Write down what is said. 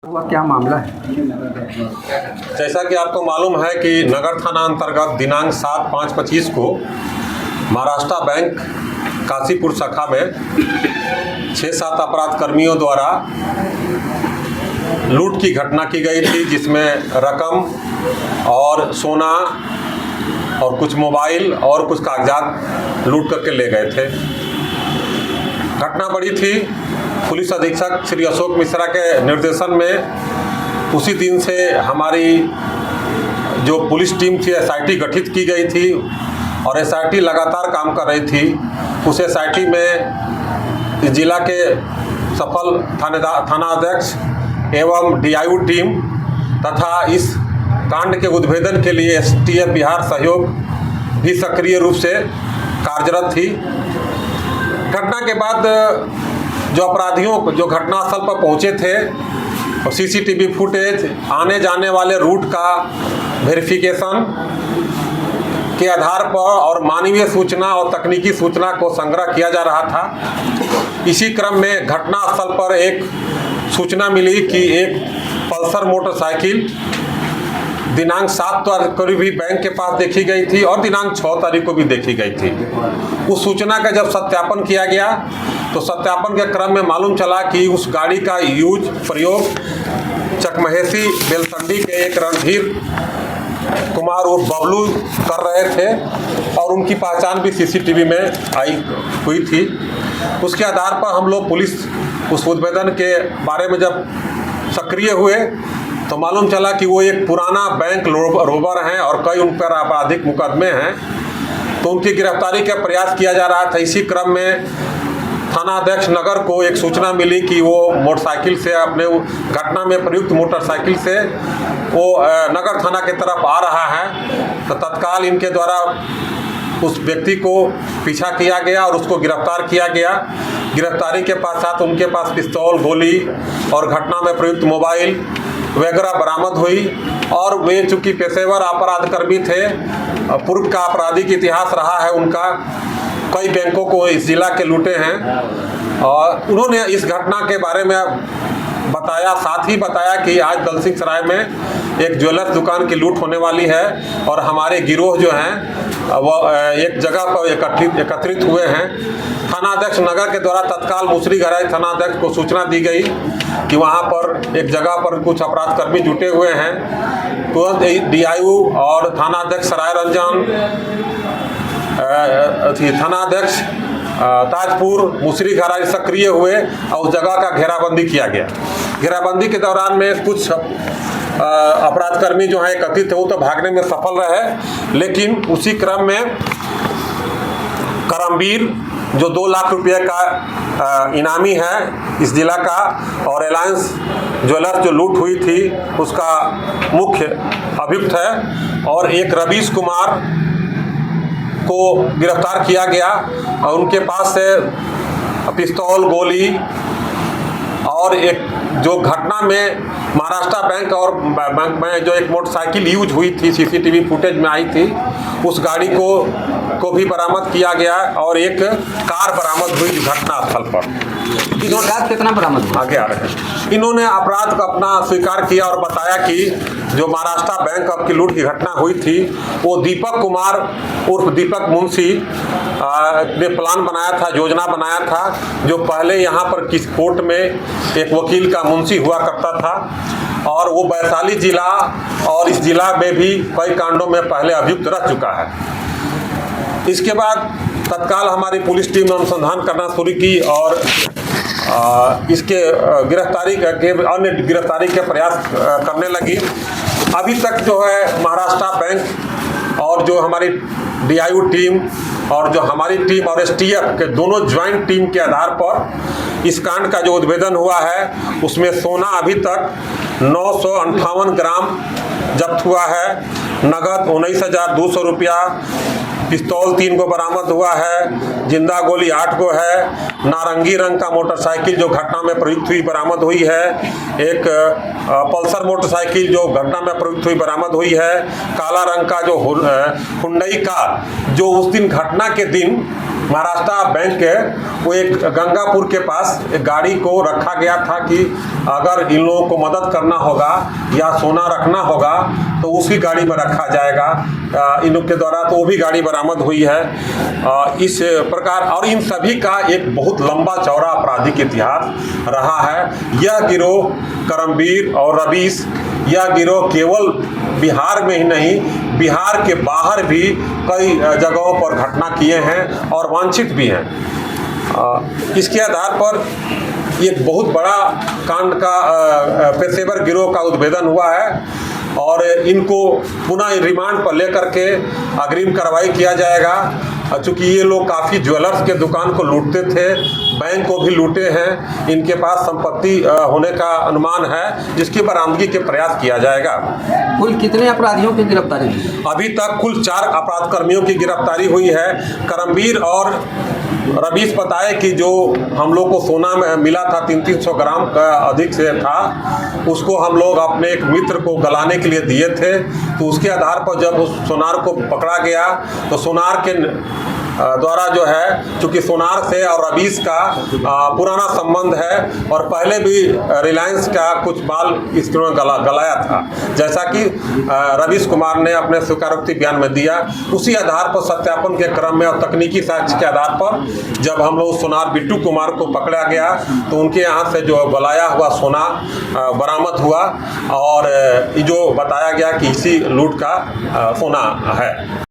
हुआ क्या मामला है? जैसा कि आपको मालूम है कि नगर थाना अंतर्गत दिनांक 7/5/25 को महाराष्ट्र बैंक काशीपुर शाखा में 6-7 अपराध कर्मियों द्वारा लूट की घटना की गई थी, जिसमें रकम और सोना और कुछ मोबाइल और कुछ कागजात लूट करके ले गए थे। घटना बड़ी थी। पुलिस अधीक्षक श्री अशोक मिश्रा के निर्देशन में उसी दिन से हमारी जो पुलिस टीम थी एसआईटी गठित की गई थी और एसआईटी लगातार काम कर रही थी। उस एसआईटी में इस जिला के सफल थानाध्यक्ष एवं डीआईयू टीम तथा इस कांड के उद्भेदन के लिए एसटीएफ बिहार सहयोग भी सक्रिय रूप से कार्यरत थी। घटना के बाद जो अपराधियों जो घटनास्थल पर पहुंचे थे और सीसीटीवी फुटेज, आने जाने वाले रूट का वेरिफिकेशन के आधार पर और मानवीय सूचना और तकनीकी सूचना को संग्रह किया जा रहा था। इसी क्रम में घटनास्थल पर एक सूचना मिली कि एक पल्सर मोटरसाइकिल दिनांक 7 तारीख को भी बैंक के पास देखी गई थी और दिनांक 6 तारीख को भी देखी गई थी। उस सूचना का जब सत्यापन किया गया तो सत्यापन के क्रम में मालूम चला कि उस गाड़ी का प्रयोग चकमहेसी बेलसंडी के एक रणधीर कुमार उर्फ बबलू कर रहे थे और उनकी पहचान भी सीसीटीवी में आई हुई थी। उसके आधार पर हम लोग पुलिस उस उद्भेदन के बारे में जब सक्रिय हुए तो मालूम चला कि वो एक पुराना बैंक रोबर हैं और कई उन पर आपराधिक मुकदमे हैं, तो उनकी गिरफ्तारी का प्रयास किया जा रहा था। इसी क्रम में थानाध्यक्ष नगर को एक सूचना मिली कि वो मोटरसाइकिल से अपने घटना में प्रयुक्त मोटरसाइकिल से वो नगर थाना की तरफ आ रहा है, तो तत्काल इनके द्वारा उस व्यक्ति को पीछा किया गया और उसको गिरफ्तार किया गया। गिरफ्तारी के पश्चात उनके पास पिस्तौल, गोली और घटना में प्रयुक्त मोबाइल वगैरह बरामद हुई और वे चूँकि पेशेवर अपराध कर्मी थे, पूर्व का आपराधिक इतिहास रहा है उनका, कई बैंकों को इस जिला के लूटे हैं और उन्होंने इस घटना के बारे में बताया, साथ ही बताया कि आज दलसिंह सराय में एक ज्वेलर्स दुकान की लूट होने वाली है और हमारे गिरोह जो हैं वह एक जगह पर एकत्रित हुए हैं। थानाध्यक्ष नगर के द्वारा तत्काल मुसरी गराई थानाध्यक्ष को सूचना दी गई कि वहां पर एक जगह पर कुछ अपराध कर्मी जुटे हुए हैं। तुरंत डीआईयू और थानाध्यक्ष सराय रंजन, थानाध्यक्ष ताजपुर, मुसरी गराई सक्रिय हुए और उस जगह का घेराबंदी किया गया। घेराबंदी के दौरान में कुछ अपराधकर्मी जो हैं एकत्रित थे वो तो भागने में सफल रहे, लेकिन उसी क्रम में करमवीर जो 2 लाख रुपये का इनामी है इस जिला का और रिलायंस ज्वेलर्स जो लूट हुई थी उसका मुख्य अभियुक्त है और एक रवीश कुमार को गिरफ्तार किया गया और उनके पास से पिस्तौल, गोली और एक जो घटना में महाराष्ट्र बैंक और बैंक में जो एक मोटरसाइकिल यूज हुई थी सीसीटीवी फुटेज में आई थी, उस गाड़ी को भी बरामद किया गया और एक कार बरामद हुई घटनास्थल पर। अपराध कितना बरामद हुआ? आगे आ रहे हैं। इन्होंने अपराध को अपना स्वीकार किया और बताया कि जो महाराष्ट्र बैंक की लूट की घटना हुई थी वो दीपक कुमार उर्फ दीपक मुंशी ने प्लान बनाया था, योजना बनाया था, जो पहले यहाँ पर किस कोर्ट में एक वकील का मुंशी हुआ करता था और वो वैशाली जिला और इस जिला में भी कई कांडों में पहले अभियुक्त रह चुका है। इसके बाद तत्काल हमारी पुलिस टीम ने अनुसंधान करना शुरू की और इसके गिरफ्तारी के अन्य गिरफ्तारी के प्रयास करने लगी। अभी तक जो है महाराष्ट्र बैंक और जो हमारी डीआईयू टीम और जो हमारी टीम और एसटीएफ के दोनों ज्वाइंट टीम के आधार पर इस कांड का जो उद्भेदन हुआ है उसमें सोना अभी तक 958 ग्राम जब्त हुआ है, नगद 19,200 रुपया, पिस्तौल 3 को बरामद हुआ है, जिंदा गोली 8 को है, नारंगी रंग का मोटरसाइकिल जो घटना में प्रयुक्त हुई बरामद हुई है, एक पल्सर मोटरसाइकिल जो घटना में प्रयुक्त हुई बरामद हुई है, काला रंग का जो हुंडई कार जो उस दिन घटना के दिन महाराष्ट्र बैंक के वो एक गंगापुर के पास एक गाड़ी को रखा गया था कि अगर इन लोगों को मदद करना होगा या सोना रखना होगा तो उसी गाड़ी में रखा जाएगा इन लोग के द्वारा, तो वो भी गाड़ी बरामद हुई है। इस प्रकार और इन सभी का एक बहुत लंबा चौड़ा आपराधिक इतिहास रहा है। यह गिरोह करमबीर और रवीश, यह गिरोह केवल बिहार में ही नहीं, बिहार के बाहर भी कई जगहों पर घटना किए हैं और वांछित भी हैं। इसके आधार पर एक बहुत बड़ा कांड का पेशेवर गिरोह का उद्भेदन हुआ है और इनको पुनः रिमांड पर लेकर के अग्रिम कार्रवाई किया जाएगा। चूँकि ये लोग काफ़ी ज्वेलर्स के दुकान को लूटते थे, बैंक को भी लूटे हैं, इनके पास संपत्ति होने का अनुमान है जिसकी बरामदगी के प्रयास किया जाएगा। कुल कितने अपराधियों की गिरफ्तारी हुई? अभी तक कुल 4 अपराध कर्मियों की गिरफ्तारी हुई है। करमबीर और रवीश बताए कि जो हम लोग को सोना में मिला था 300 ग्राम का अधिक से था, उसको हम लोग अपने एक मित्र को गलाने के लिए दिए थे। तो उसके आधार पर जब उस सोनार को पकड़ा गया तो सोनार के द्वारा जो है, चूँकि सोनार से और रवीश का पुराना संबंध है और पहले भी रिलायंस का कुछ माल इसने गलाया था, जैसा कि रवीश कुमार ने अपने स्वीकारोक्ति बयान में दिया। उसी आधार पर सत्यापन के क्रम में और तकनीकी साक्ष्य के आधार पर जब हम लोग सोनार बिट्टू कुमार को पकड़ा गया तो उनके यहाँ से जो गलाया हुआ सोना बरामद हुआ और जो बताया गया कि इसी लूट का सोना है।